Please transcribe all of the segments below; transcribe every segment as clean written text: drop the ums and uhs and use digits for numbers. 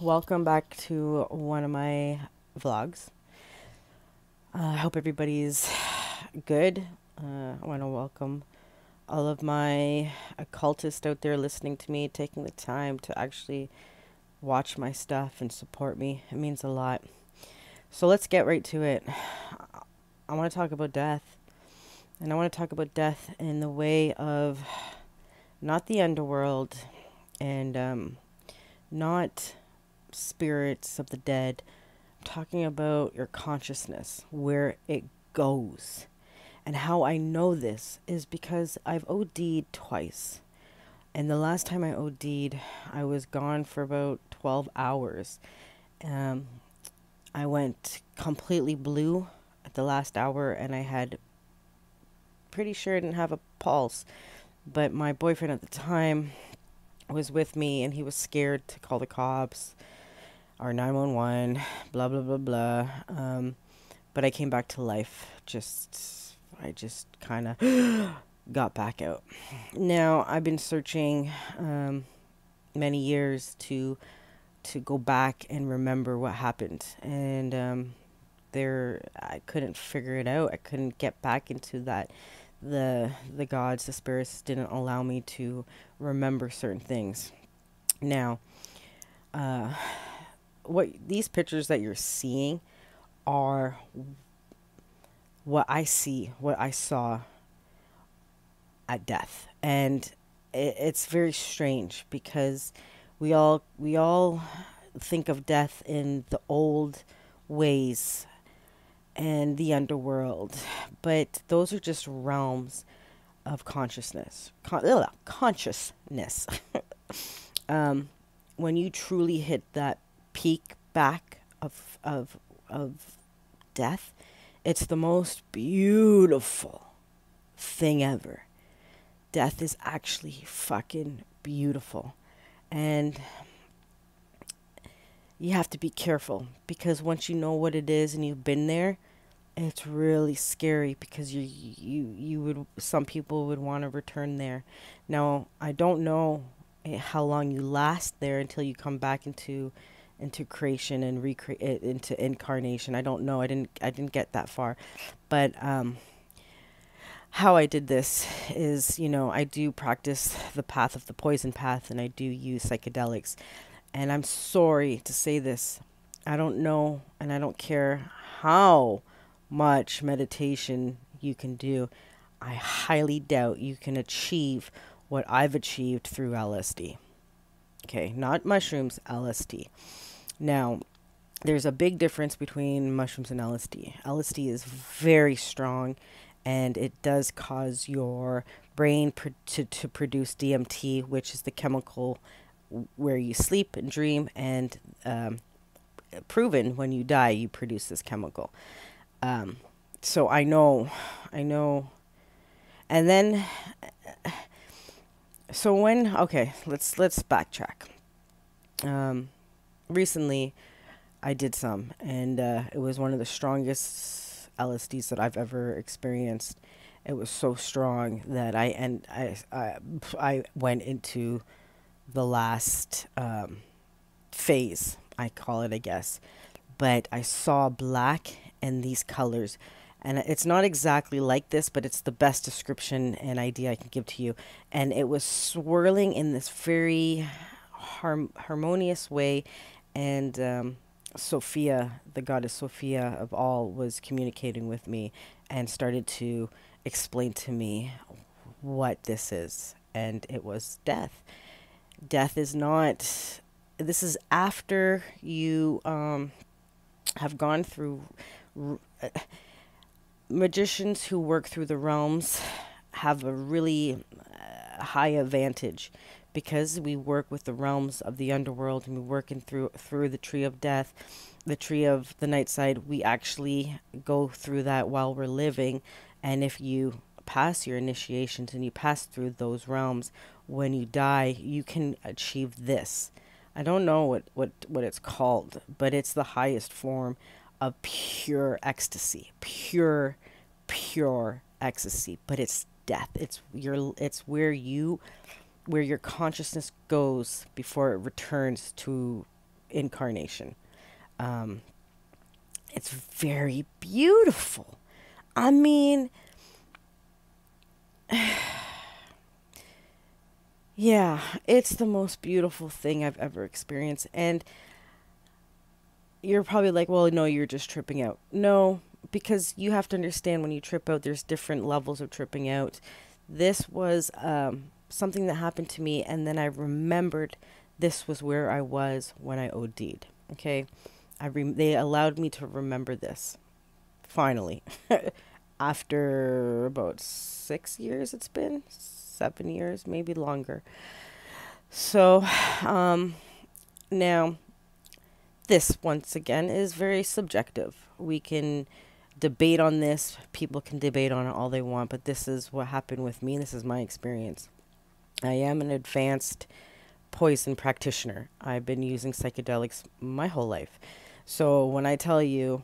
Welcome back to one of my vlogs. I hope everybody's good. I want to welcome all of my occultists out there listening to me, taking the time to actually watch my stuff and support me. It means a lot. So let's get right to it. I want to talk about death. And I want to talk about death in the way of not the underworld and not spirits of the dead. I'm talking about your consciousness, where it goes. And how I know this is because I've OD'd twice. And the last time I OD'd, I was gone for about 12 hours. Um, I went completely blue at the last hour, and I had pretty sure I didn't have a pulse. But my boyfriend at the time was with me, and he was scared to call the cops or 911, blah, blah, blah, blah. But I came back to life. I just kind of got back out. Now, I've been searching many years to go back and remember what happened. And I couldn't figure it out. I couldn't get back into that. The gods, the spirits didn't allow me to remember certain things. Now, what these pictures that you're seeing are what I see, what I saw at death. And it's very strange because we all think of death in the old ways and the underworld, but those are just realms of consciousness. Consciousness. When you truly hit that peak back of death, it's the most beautiful thing ever. Death is actually fucking beautiful. And you have to be careful because once you know what it is and you've been there, it's really scary because you would, some people would want to return there. Now, I don't know how long you last there until you come back into creation and recreate into incarnation. I don't know. I didn't get that far. But how I did this is, I do practice the path of the poison path, and I do use psychedelics. And I'm sorry to say this. I don't know, and I don't care how much meditation you can do. I highly doubt you can achieve what I've achieved through LSD. Okay, not mushrooms, LSD. Now, there's a big difference between mushrooms and LSD. LSD is very strong, and it does cause your brain to produce DMT, which is the chemical where you sleep and dream, and proven when you die, you produce this chemical. So I know. And then, okay, let's backtrack. Recently, I did some, and it was one of the strongest LSDs that I've ever experienced. It was so strong that I went into the last phase, I call it, I guess. But I saw black and these colors. And it's not exactly like this, but it's the best description and idea I can give to you. And it was swirling in this very harmonious way. And Sophia, the goddess Sophia of all, was communicating with me and started to explain to me what this is. And it was death. Death is not, this is after you have gone through, magicians who work through the realms have a really high advantage because we work with the realms of the underworld, and we work through the tree of death, the tree of the night side. We actually go through that while we're living. And if you pass your initiations and you pass through those realms, when you die, you can achieve this. I don't know what it's called, but it's the highest form of pure ecstasy, pure ecstasy. But it's death. It's where your consciousness goes before it returns to incarnation. Um, it's very beautiful. I mean, yeah, it's the most beautiful thing I've ever experienced. And you're probably like, well, no, you're just tripping out. No, because you have to understand when you trip out, there's different levels of tripping out. This was something that happened to me, and then I remembered this was where I was when I OD'd. Okay, they allowed me to remember this finally after about 6 years. It's been 7 years, maybe longer. So now this once again is very subjective. We can debate on this. People can debate on it all they want, but this is what happened with me. This is my experience. I am an advanced poison practitioner. I've been using psychedelics my whole life. So when I tell you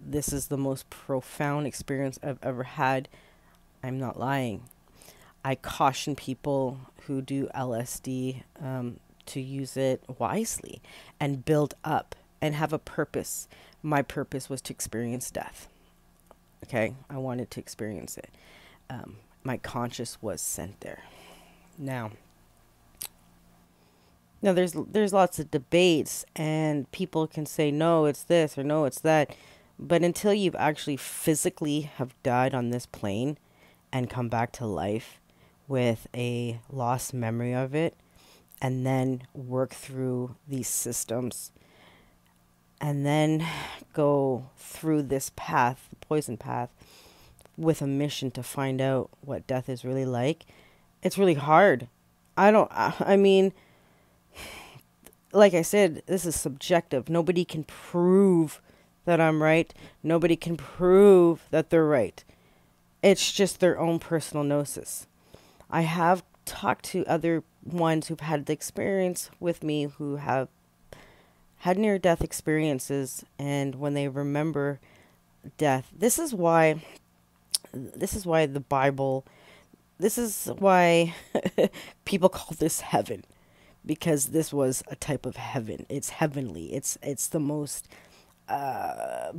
this is the most profound experience I've ever had, I'm not lying. I caution people who do LSD to use it wisely and build up and have a purpose. My purpose was to experience death. Okay, I wanted to experience it. My conscious was sent there. Now, there's lots of debates, and people can say no, it's this or no, it's that, but until you've actually physically have died on this plane and come back to life with a lost memory of it, and then work through these systems, and then go through this path, the poison path, with a mission to find out what death is really like, it's really hard. I mean, like I said, this is subjective. Nobody can prove that I'm right. Nobody can prove that they're right. It's just their own personal gnosis. I have talked to other ones who've had the experience with me, who have had near-death experiences, and when they remember death, this is why the Bible, this is why people call this heaven, because this was a type of heaven. It's heavenly. It's the most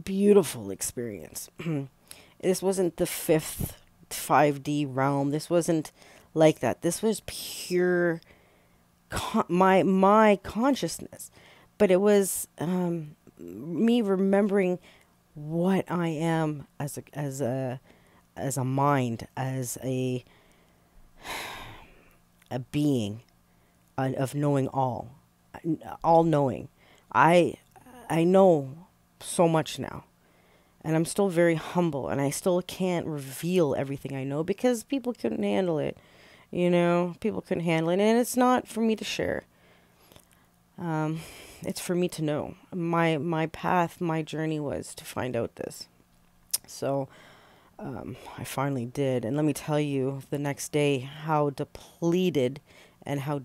beautiful experience. This wasn't the fifth 5D realm. This wasn't like that. This was pure my consciousness, but it was me remembering what I am as a mind, as a being of knowing all knowing. I know so much now, and I'm still very humble, and I still can't reveal everything I know because people couldn't handle it. People couldn't handle it, and it's not for me to share. It's for me to know. My path, my journey was to find out this. So I finally did, and let me tell you, the next day, how depleted and how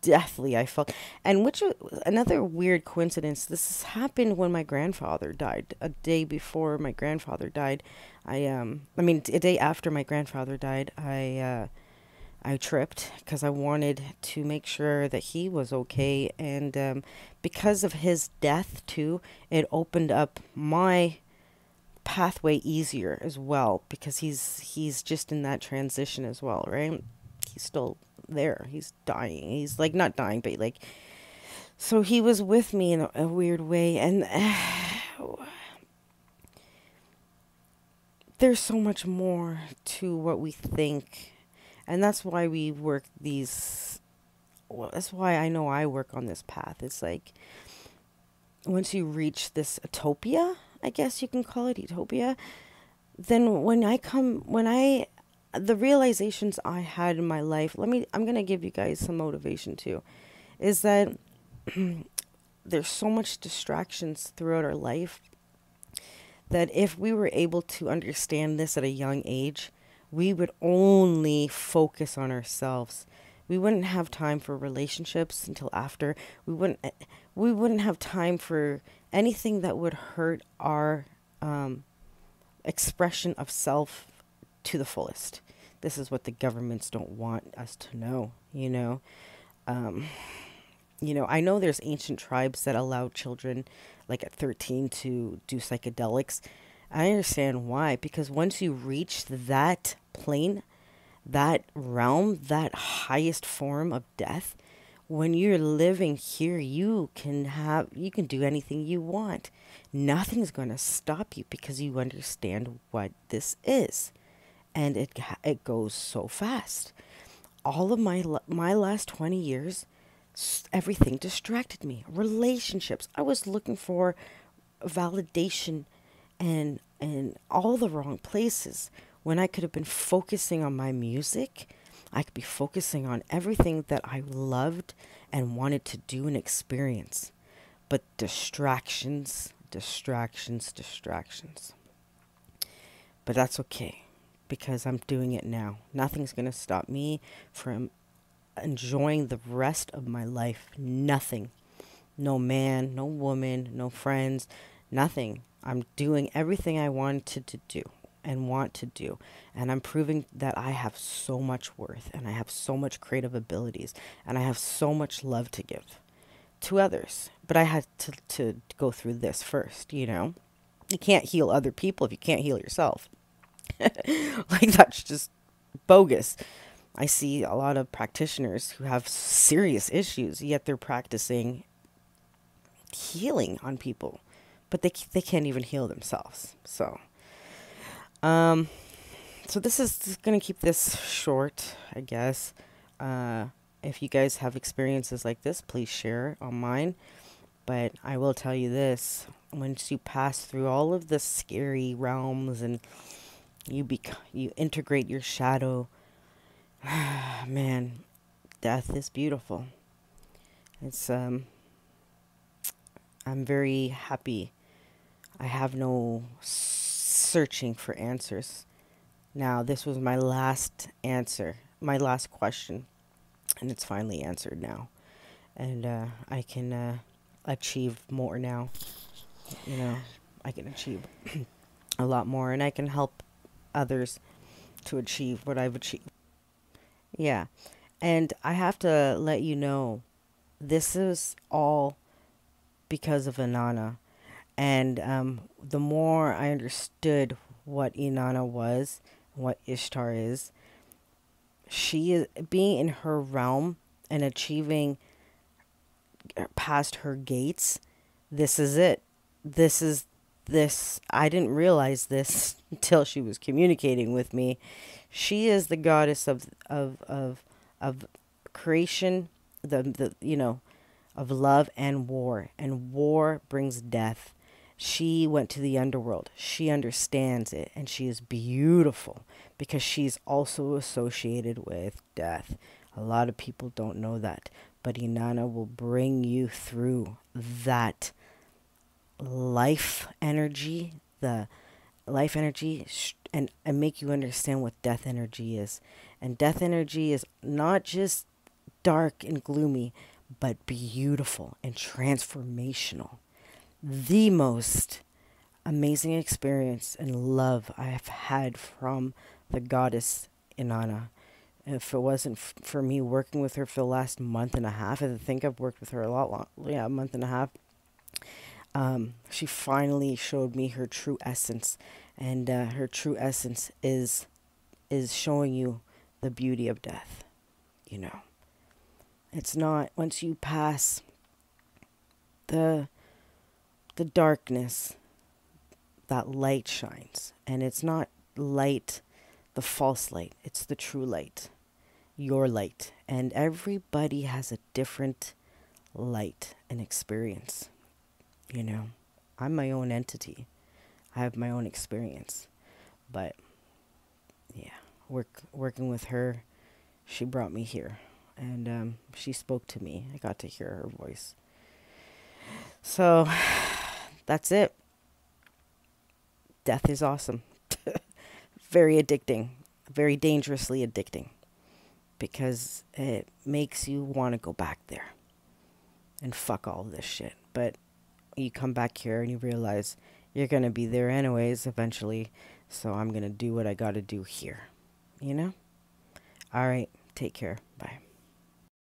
deathly I felt. And which another weird coincidence, this has happened when my grandfather died. A day before my grandfather died, a day after my grandfather died, I tripped because I wanted to make sure that he was okay, and because of his death too, it opened up my pathway easier as well, because he's just in that transition as well, right? He's still there. He's dying. He's like not dying, but like, so he was with me in a weird way, and there's so much more to what we think. And that's why we work these, well, that's why I know I work on this path. It's like, once you reach this utopia, I guess you can call it utopia, then the realizations I had in my life, I'm going to give you guys some motivation too, is that there's so much distractions throughout our life that if we were able to understand this at a young age, we would only focus on ourselves. We wouldn't have time for relationships until after. We wouldn't have time for anything that would hurt our expression of self to the fullest. This is what the governments don't want us to know, You know, I know there's ancient tribes that allow children like at 13 to do psychedelics. I understand why, because once you reach that plane, that realm, that highest form of death, when you're living here, you can do anything you want. Nothing's going to stop you because you understand what this is. And it goes so fast. All of my last 20 years, everything distracted me. Relationships. I was looking for validation and all the wrong places when I could have been focusing on my music. I could be focusing on everything that I loved and wanted to do and experience. But distractions, distractions, distractions. But that's okay because I'm doing it now. Nothing's going to stop me from enjoying the rest of my life. Nothing. No man, no woman, no friends, nothing. I'm doing everything I wanted to do and want to do. And I'm proving that I have so much worth and I have so much creative abilities and I have so much love to give to others. But I had to go through this first, you know? You can't heal other people if you can't heal yourself. Like, that's just bogus. I see a lot of practitioners who have serious issues, yet they're practicing healing on people, but they can't even heal themselves. Um, so this is gonna keep this short, I guess. If you guys have experiences like this, please share on mine. But I will tell you this: once you pass through all of the scary realms and you integrate your shadow, man, death is beautiful. It's I'm very happy. I have no searching for answers. Now, this was my last answer, my last question, and it's finally answered now. And I can achieve more now. You know, I can achieve a lot more, and I can help others to achieve what I've achieved. Yeah. And I have to let you know, this is all because of Inanna. And the more I understood what Inanna was, what Ishtar is, she is being in her realm and achieving past her gates. This is it. This is this. I didn't realize this until she was communicating with me. She is the goddess of creation, the you know, of love and war brings death. She went to the underworld. She understands it, and she is beautiful because she's also associated with death. A lot of people don't know that, but Inanna will bring you through that life energy, the life energy, and make you understand what death energy is. And death energy is not just dark and gloomy, but beautiful and transformational. The most amazing experience and love I have had from the goddess Inanna. If it wasn't for me working with her for the last month and a half, I think I've worked with her a lot long, yeah, a month and a half. She finally showed me her true essence, and her true essence is showing you the beauty of death. You know, it's not once you pass the darkness, that light shines, and it's not light, the false light. It's the true light, your light, and everybody has a different light and experience. You know, I'm my own entity. I have my own experience, but yeah, working with her, she brought me here, and she spoke to me. I got to hear her voice. So that's it. Death is awesome. Very addicting, very dangerously addicting, because it makes you want to go back there and fuck all this shit. But you come back here and you realize you're going to be there anyways eventually, so I'm going to do what I got to do here. You know? All right, take care. Bye.